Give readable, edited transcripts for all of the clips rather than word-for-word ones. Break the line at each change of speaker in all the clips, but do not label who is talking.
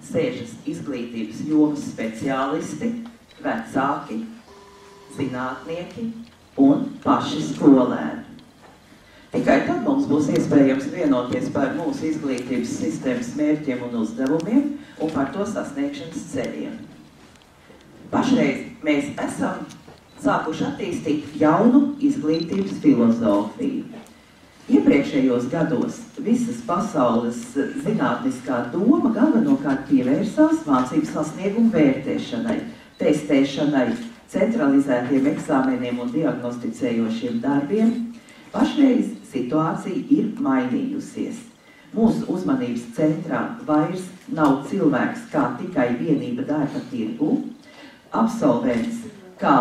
sēžas izglītības jomas speciālisti, vecāki, zinātnieki un paši skolēni. Tikai tad mums būs iespējams vienoties par mūsu izglītības sistēmas mērķiem un uzdevumiem un par to sasniegšanas ceļiem. Pašreiz mēs esam sākuši attīstīt jaunu izglītības filozofiju. Iepriekšējos gados visas pasaules zinātniskā doma galvenokārt pievērsās mācību sasniegumu vērtēšanai, testēšanai, centralizētiem eksāmeniem un diagnosticējošiem darbiem. Pašreiz situācija ir mainījusies. Mūsu uzmanības centrā vairs nav cilvēks kā tikai vienība darba tirgu, absolvents kā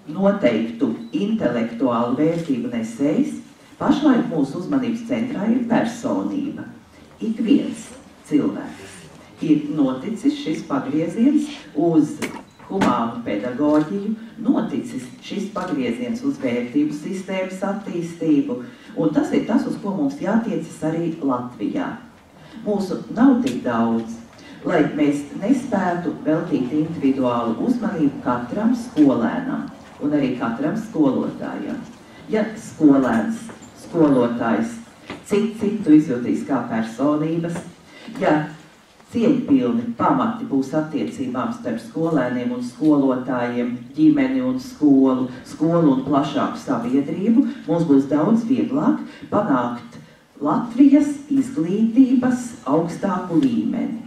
noteiktu intelektuālu vērtību nesējs. Pašlaik mūsu uzmanības centrā ir personība. Ik viens cilvēks. Ir noticis šis pagrieziens uz humānu pedagoģiju, noticis šis pagrieziens uz vērtību sistēmas attīstību, un tas ir tas, uz ko mums jātiecas arī Latvijā. Mūsu nav tik daudz, lai mēs nespētu veltīt individuālu uzmanību katram skolēnam un arī katram skolotājam. Ja skolēns, skolotājs citu izjutīs kā personības, ja cieņpilni pamati būs attiecībām starp skolēniem un skolotājiem, ģimeni un skolu un plašāku sabiedrību, mums būs daudz vieglāk panākt Latvijas izglītības augstāku līmeni.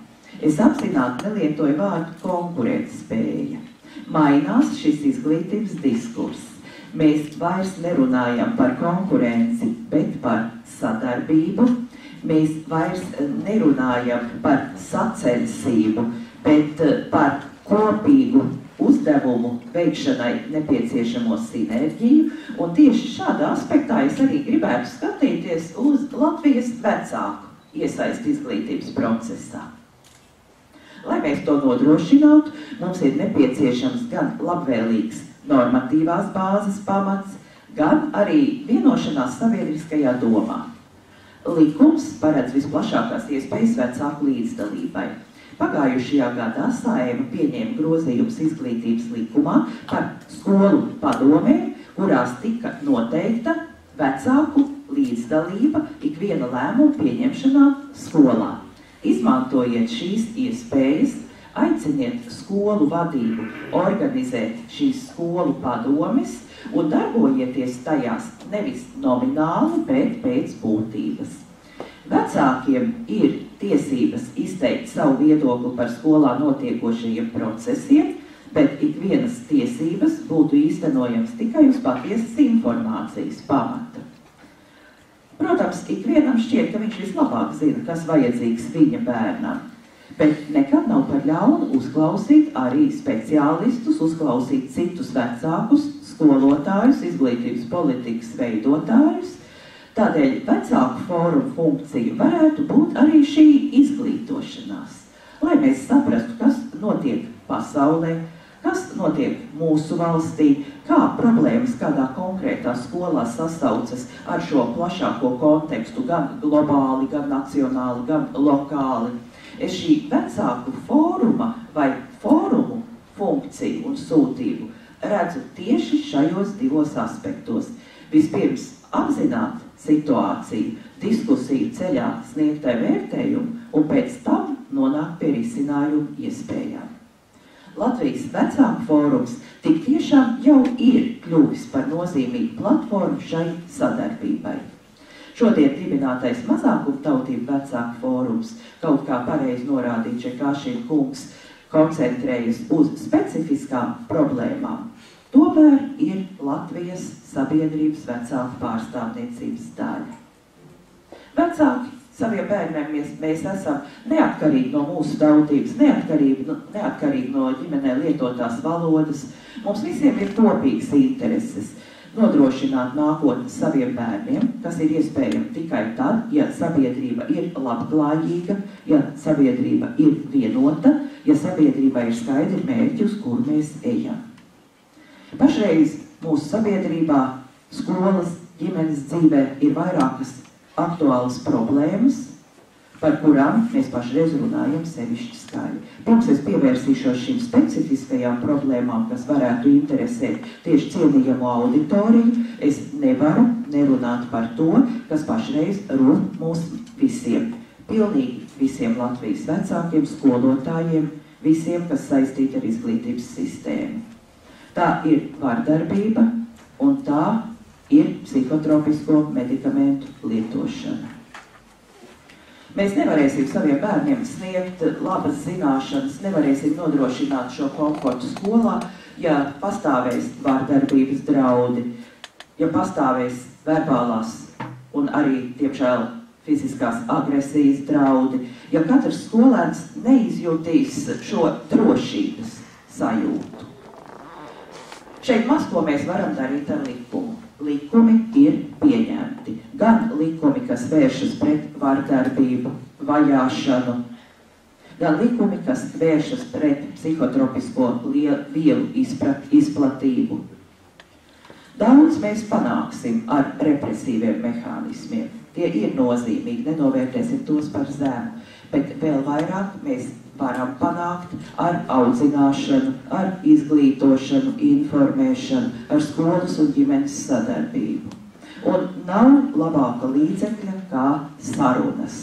Es apzināti nelietoju vārdu konkurētspēja. Mainās šis izglītības diskurss. Mēs vairs nerunājam par konkurenci, bet par sadarbību. Mēs vairs nerunājam par sacensību, bet par kopīgu uzdevumu veikšanai nepieciešamo sinerģiju. Un tieši šādā aspektā es arī gribētu skatīties uz Latvijas vecāku iesaisti izglītības procesā. Lai mēs to nodrošinātu, mums ir nepieciešams gan labvēlīgs normatīvās bāzes pamats, gan arī vienošanās sabiedriskajā domā. Likums paredz visplašākās iespējas vecāku līdzdalībai. Pagājušajā gadā Saeima pieņēma grozījumus izglītības likumā par skolu padomēm, kurās tika noteikta vecāku līdzdalība ikviena lēmuma pieņemšanā skolā. Izmantojiet šīs iespējas, aiciniet skolu vadību organizēt šīs skolu padomes un darbojieties tajās nevis nomināli, bet pēc būtības. Vecākiem ir tiesības izteikt savu viedokli par skolā notiekošajiem procesiem, bet ikvienas tiesības būtu īstenojams tikai uz patiesas informācijas pamata. Protams, ikvienam šķiet, ka viņš vislabāk zina, kas vajadzīgs viņa bērnam, bet nekad nav par ļaunu uzklausīt arī speciālistus, uzklausīt citus vecākus, skolotājus, izglītības politikas veidotājus. Tādēļ vecāku fórumu funkcija varētu būt arī šī izglītošanās, lai mēs saprastu, kas notiek pasaulē, kas notiek mūsu valstī, kā problēmas kādā konkrētā skolā sasaucas ar šo plašāko kontekstu, gan globāli, gan nacionāli, gan lokāli. Es šī vecāku fóruma vai fórumu funkciju un sūtību redzu tieši šajos divos aspektos. Vispirms apzināt situāciju, diskusiju ceļā sniegtai vērtējumu un pēc tam nonākt pie risinājumu iespējām. Latvijas vecāku fórums tik tiešām jau ir kļuvis par nozīmīgu platformu šai sadarbībai. Šodien dibinātais mazākumtautību vecāku fórums, kaut kā pareizi norādīt Čekašina kungs, koncentrējas uz specifiskām problēmām. Tomēr ir Latvijas sabiedrības vecāku pārstāvniecības daļa. Vecāki saviem bērniem mēs esam neatkarīgi no mūsu tautības, neatkarīgi no ģimenē lietotās valodas. Mums visiem ir kopīgas intereses nodrošināt nākotni saviem bērniem, kas ir iespējams tikai tad, ja sabiedrība ir labklājīga, ja sabiedrība ir vienota, ja sabiedrībai ir skaidri mērķi, uz kuru mēs ejam. Pašreiz mūsu sabiedrībā, skolas, ģimenes dzīvē ir vairākas aktuālas problēmas, par kurām mēs pašreiz runājam sevišķi skaļi. Pirms es pievērsīšos šīm specifiskajām problēmām, kas varētu interesēt tieši cienījamo auditoriju, es nevaru nerunāt par to, kas pašreiz rūp mūs visiem. Pilnīgi visiem Latvijas vecākiem, skolotājiem, visiem, kas saistīti ar izglītības sistēmu. Tā ir vardarbība un tā ir psihotropisko medikamentu lietošana. Mēs nevarēsim saviem bērniem sniegt labas zināšanas, nevarēsim nodrošināt šo komfortu skolā, ja pastāvēs vardarbības draudi, ja pastāvēs verbālās un arī, diemžēl, fiziskās agresijas draudi, ja katrs skolēns neizjutīs šo drošības sajūtu. Šeit maz ko mēs varam darīt ar likumu. Likumi ir pieņemti. Gan likumi, kas vēršas pret vardarbību, vajāšanu, gan likumi, kas vēršas pret psihotropisko vielu izplatību. Daudz mēs panāksim ar represīviem mehānismiem. Tie ir nozīmīgi, nenovērtēsim tos par zemu, bet vēl vairāk mēs varam panākt ar audzināšanu, ar izglītošanu, informēšanu, ar skolas un ģimenes sadarbību. Un nav labāka līdzekļa kā sarunas.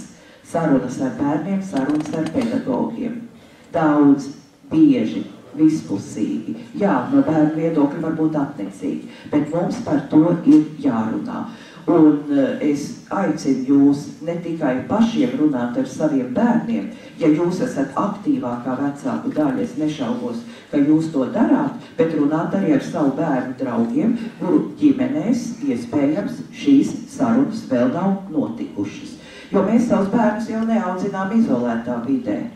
Sarunas ar bērniem, sarunas ar pedagogiem. Daudz, bieži, vispusīgi. Jā, no bērnu viedokļa varbūt attiecīgi, bet mums par to ir jārunā. Un es aicinu jūs ne tikai pašiem runāt ar saviem bērniem, ja jūs esat aktīvākā vecāku daļa, es nešaubos, ka jūs to darāt, bet runāt arī ar savu bērnu draugiem, kuru ģimenēs iespējams šīs sarunas vēl nav notikušas. Jo mēs savus bērnus jau neaudzinām izolētā vidē.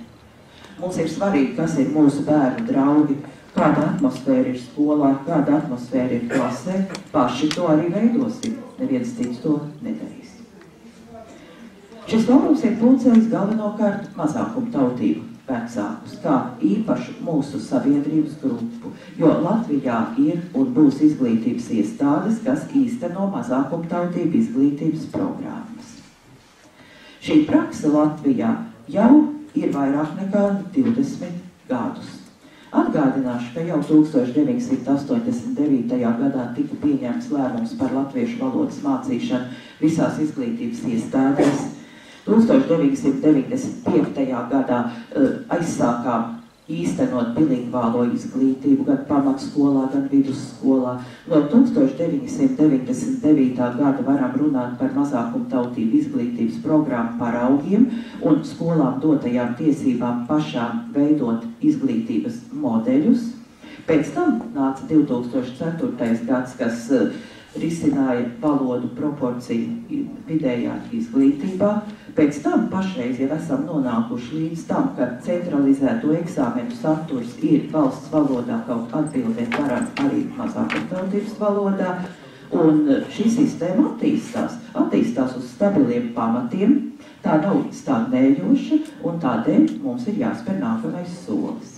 Mums ir svarīgi, kas ir mūsu bērnu draugi, kāda atmosfēra ir skolā, kāda atmosfēra ir klasē, paši to arī veidosim. Neviens cits to nedarīs. Šis fórums ir pulcējis galvenokārt mazākumtautību vecākus, kā īpašu mūsu sabiedrības grupu, jo Latvijā ir un būs izglītības iestādes, kas īsteno mazākumtautību izglītības programmas. Šī prakse Latvijā jau ir vairāk nekā 20 gadus. Atgādināšu, ka jau 1989. gadā tika pieņemts lēmums par latviešu valodas mācīšanu visās izglītības iestādēs. 1995. gadā aizsākām īstenot bilingvālo izglītību gan pamatskolā, gan vidusskolā. No 1999. gada varam runāt par mazākumtautību izglītības programmu paraugiem un skolām dotajām tiesībām pašām veidot izglītības modeļus. Pēc tam nāca 2004. gads, kas risināja valodu proporciju vidējā izglītībā. Pēc tam pašreiz jau esam nonākuši līdz tam, ka centralizēto eksāmenu saturs ir valsts valodā, kaut atbildēt varam arī mazākumtautības valodā. Un šī sistēma attīstās uz stabiliem pamatiem, tā nav stagnējoša un tādēļ mums ir jāspēr nākamais solis.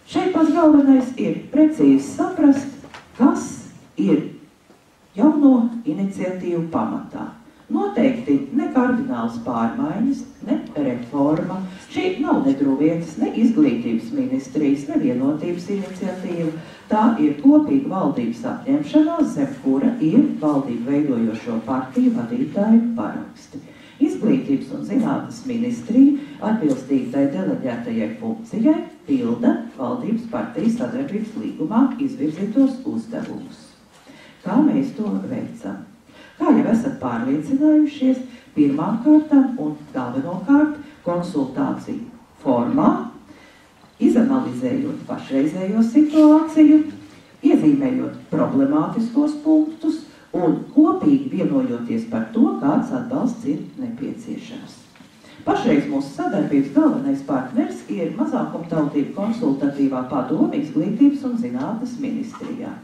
Šeit pats galvenais ir precīzi saprast, kas ir jauno iniciatīvu pamatā. Noteikti ne kardināls pārmaiņas, ne reforma. Šī nav ne Druvietas, ne izglītības ministrijas, ne vienotības iniciatīva. Tā ir kopīga valdības apņemšanās, zem kura ir valdību veidojošo partiju vadītāju paraksti. Izglītības un zinātnes ministrija atbilstīgi tai deleģētajai funkcijai pilda valdības partijas sadarbības līgumā izvirzītos uzdevumus. Kā mēs to veicam? Kā jau esat pārliecinājušies, pirmām kārtām un galvenokārt konsultāciju formā, izanalizējot pašreizējo situāciju, iezīmējot problemātiskos punktus un kopīgi vienojoties par to, kāds atbalsts ir nepieciešams. Pašreiz mūsu sadarbības galvenais partners ir mazākumtautību konsultatīvā padome izglītības un zinātnes ministrijā.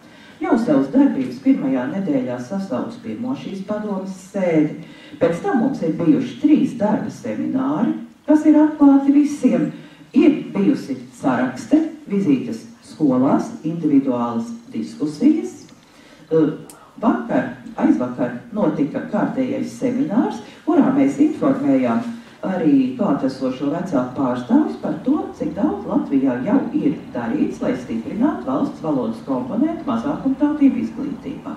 Jau savas darbības pirmajā nedēļā sasauc pirmo šīs padomes sēdi. Pēc tam mums ir bijuši 3 darba semināri, kas ir atklāti visiem. Ir bijusi sarakste, vizītes skolās, individuālas diskusijas. Aizvakar notika kārtējais seminārs, kurā mēs informējām arī klātesošo vecāku pārstāvis par to, cik daudz Latvijā jau ir darīts, lai stiprinātu valsts valodas komponentu mazākumtautību izglītībā.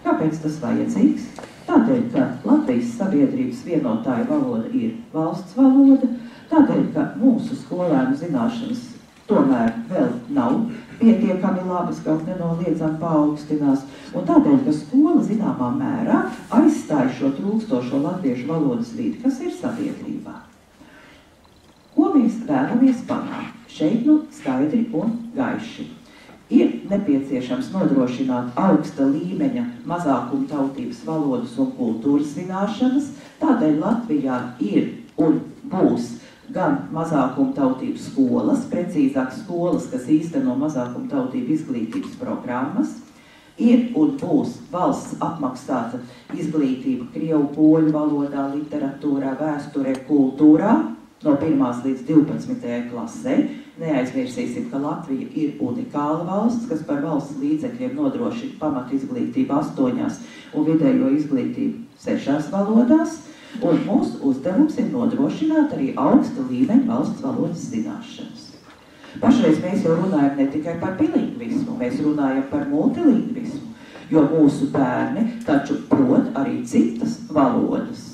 Kāpēc tas vajadzīgs? Tādēļ, ka Latvijas sabiedrības vienotāja valoda ir valsts valoda, tādēļ, ka mūsu skolēnu zināšanas tomēr vēl nav pietiekami labas, kaut nenoliedzami paaugstinās, un tādēļ, ka skola zināmā mērā aizstāja šo trūkstošo latviešu valodas vidi, kas ir sabiedrībā. Ko mēs vēlamies panākt? Šeit nu skaidri un gaiši. Ir nepieciešams nodrošināt augsta līmeņa mazākumtautības valodas un kultūras zināšanas, tādēļ Latvijā ir un būs gan mazākumtautību skolas, precīzāk skolas, kas īsteno mazākumtautību izglītības programmas, ir un būs valsts apmaksāta izglītība krievu, poļu valodā, literatūrā, vēsturē, kultūrā no 1. līdz 12. klasē. Neaizmirsīsim, ka Latvija ir unikāla valsts, kas par valsts līdzekļiem nodrošina pamatu izglītību 8 un vidējo izglītību 6 valodās, un mūsu uzdevums ir nodrošināt arī augsta līmeņa valsts valodas zināšanas. Pašreiz mēs jau runājam ne tikai par bilingvismu, mēs runājam par multilingvismu, jo mūsu bērni taču prot arī citas valodas.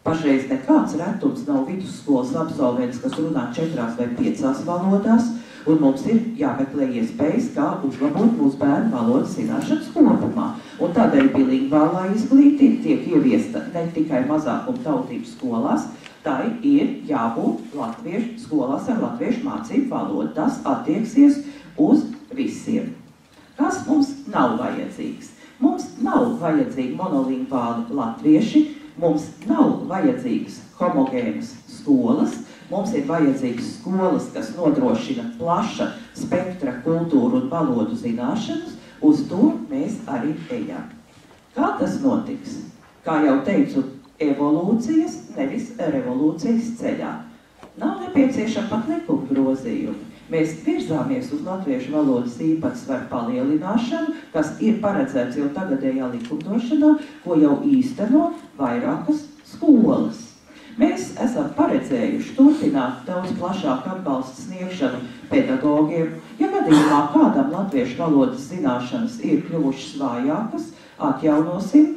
Pašreiz nekāds retums nav vidusskolas absolvents, kas runā 4 vai 5 valodās, un mums ir jāmeklē iespējas, kā uzlabot mūsu bērnu valodas zināšanas kopumā. Un tādēļ bilingvālā izglītība tiek ieviesta ne tikai mazākumtautību skolās, tai ir jābūt latviešu skolās ar latviešu mācību valodu. Tas attieksies uz visiem. Kas mums nav vajadzīgs? Mums nav vajadzīgi monolingvāli latvieši, mums nav vajadzīgas homogēnas skolas, mums ir vajadzīgas skolas, kas nodrošina plaša spektra kultūru un valodu zināšanas, uz to mēs arī ejam. Kā tas notiks? Kā jau teicu, evolūcijas, nevis revolūcijas ceļā. Nav nepieciešama pat likuma grozījumi. Mēs virzāmies uz latviešu valodas īpatsvaru palielināšanu, kas ir paredzēts jau tagadējā likumdošanā, ko jau īsteno vairākas skolas. Mēs esam paredzējuši turpināt daudz plašāku atbalstu sniegšanu pedagogiem. Ja gadījumā kādam latviešu valodas zināšanas ir kļuvušas vājākas, atjaunosim,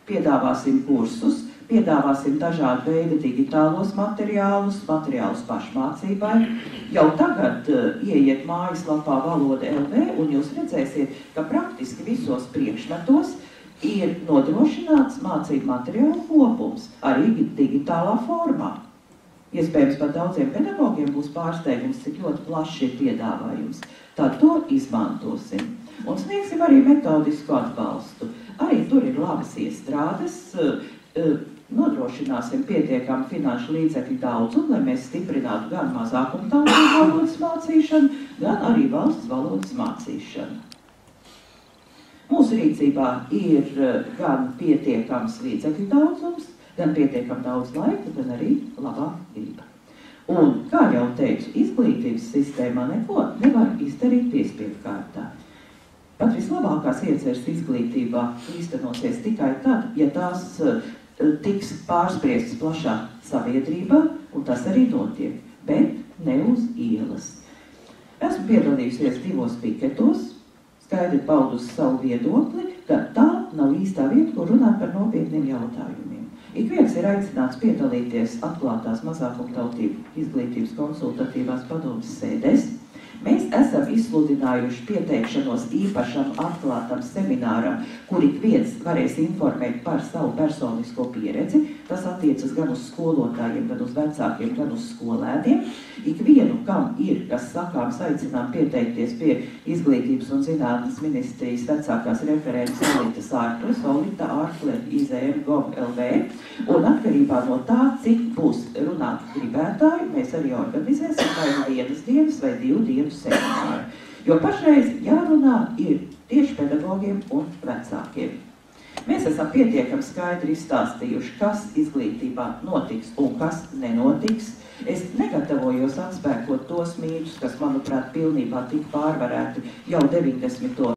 piedāvāsim kursus, piedāvāsim dažādu veidu digitālos materiālus pašmācībai. Jau tagad ieiet mājaslapā Valoda LV, un jūs redzēsiet, ka praktiski visos priekšmetos ir nodrošināts mācību materiālu kopums, arī digitālā formā. Iespējams, pat daudziem pedagogiem būs pārsteigums, cik ļoti plašs ir piedāvājums. Tad to izmantosim. Un sniegsim arī metodisku atbalstu. Arī tur ir labas iestrādes, nodrošināsim pietiekami finanšu līdzekļu daudzumu, lai mēs stiprinātu gan mazākumtautību valodas mācīšanu, gan arī valsts valodas mācīšanu. Mūsu rīcībā ir gan pietiekams līdzekļu daudzums, gan pietiekami daudz laika, gan arī labā griba. Un, kā jau teicu, izglītības sistēmā neko nevar izdarīt piespiedu kārtā. Pat vislabākās ieceres izglītībā īstenosies tikai tad, ja tās tiks pārspriestas plašā sabiedrībā, un tas arī notiek, bet ne uz ielas. Esmu piedalījusies 2 piketos, skaidri paudusi savu viedokli, ka tā nav īstā vieta, kur runāt par nopietniem jautājumiem. Ik viens ir aicināts piedalīties atklātās mazākumtautību izglītības konsultatīvās padomes sēdēs. Mēs esam izsludinājuši pieteikšanos īpašam atklātam semināram, kur ik viens varēs informēt par savu personisko pieredzi. Tas attiecas gan uz skolotājiem, gan uz vecākiem, gan uz skolēniem. Ikvienu, kam ir, kas sakāms, aicinām pieteikties pie Izglītības un zinātnes ministrijas vecākās referentes Olitas Ārkles, Olita Ārkle, IZM.gov.lv. Un atkarībā no tā, cik būs runāt gribētāji, mēs arī organizēsim vai 1 dienas vai 2 dienu semināru. Jo pašreiz jārunā ir tieši pedagogiem un vecākiem. Mēs esam pietiekami skaidri izstāstījuši, kas izglītībā notiks un kas nenotiks. Es negatavojos atspēkot tos mītus, kas, manuprāt, pilnībā tika pārvarēti jau 90.